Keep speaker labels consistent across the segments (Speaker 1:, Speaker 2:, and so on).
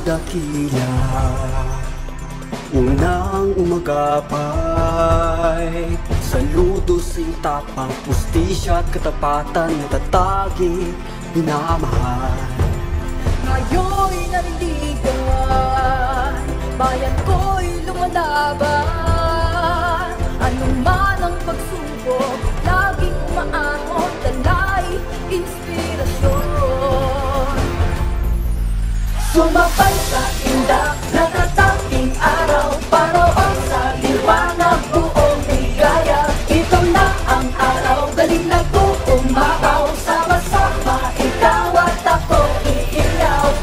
Speaker 1: dakila. Unang umagapay, saludo sing tapang, pustisya at katapatan, natatagi, minamahal.
Speaker 2: Ngayon'y nanindigan, bayan ko'y lumalaban. Anuman ang pagsubok, laging umaangon, dalay inspirasyon. Sumabay sa indak, natatanging araw, paroon sa liwanag, buong ligaya. Ito na ang araw, galing na umakaw, sama-sama, ikaw at ako iilaw.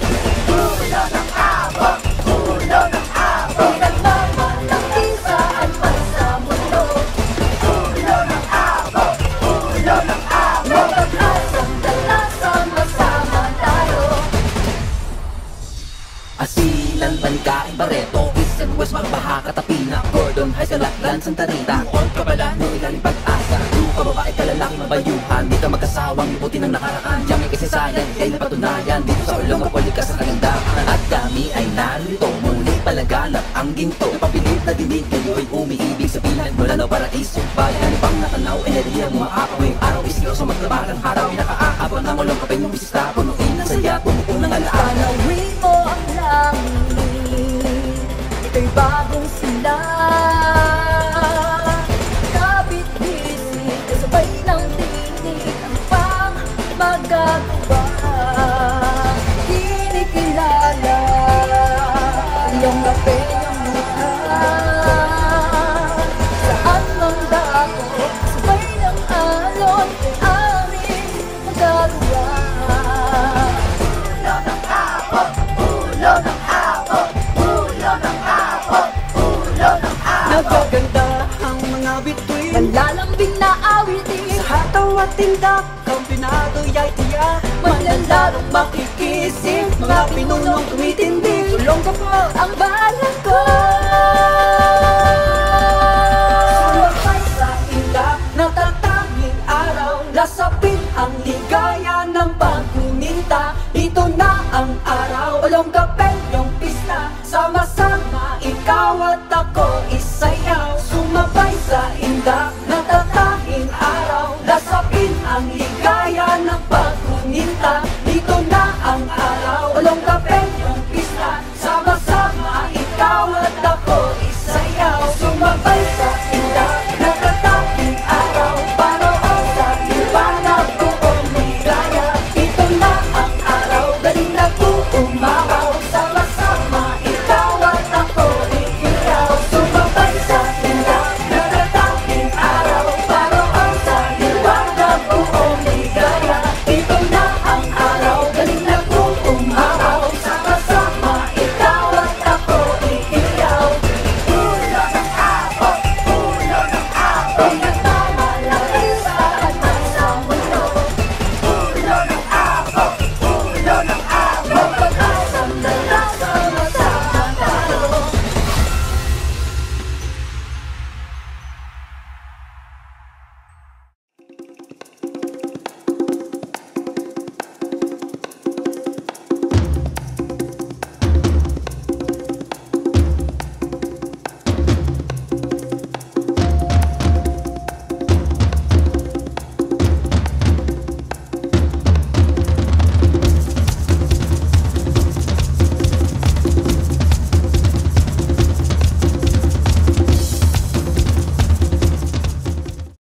Speaker 2: Ulo ng abak, ulo ng abak, pinagmamalaki saan man sa mundo. Ulo ng abak, ulo ng abak, mag-asang dala, sama-sama tayo.
Speaker 3: Asilan, Bangkain, Barreto, East and West, Magbaha, Katapina, Gordon, High, Salaklan, Santa Rita, Port Cabalan, no ilalim pag-asa. Lupa, babae, kalalaki, mabayuhan, di ka magkasawang liputin ng nakaraan. Diyan may kasaysayan, kaya napatunayan, dito sa ulong mapulikas ang kagandahan. At kami ay narito, muli palaganap ang ginto. Napabilib na dinig, kayo'y umiibig sa pinag mula na paraiso. Bayan pang nakanaw, enerhiya mo maapaw. Ngayong araw, isiguro sa maglabagang haraw. Pinakaakabon ng ulong kapay ng bisita, punuin ng saya, punuin ng alaala.
Speaker 2: Panawin mo ang langit, ito'y bagong simula. Kapit-bisig, kasabay ng tinig, ang pang magagawa. Kinikilala iyong lapeng mukha. Saan mang dako, sabay ng alon, aming magagawa.
Speaker 1: Nagaganda ang mga bituin,
Speaker 2: Malalambing na awitin,
Speaker 1: sa hataw at tindak, kampinado ya'y tiyak.
Speaker 2: manlalarong makikisip, mga pinunong tumitindi. Tulong ka po ang bahala ko. Sumabay sa ilak,
Speaker 1: Natatanging araw, lasapin ang ligaya ng pagkuminta. Ito na ang araw, walang kapel yung pista. Sama-sama, ikaw at ako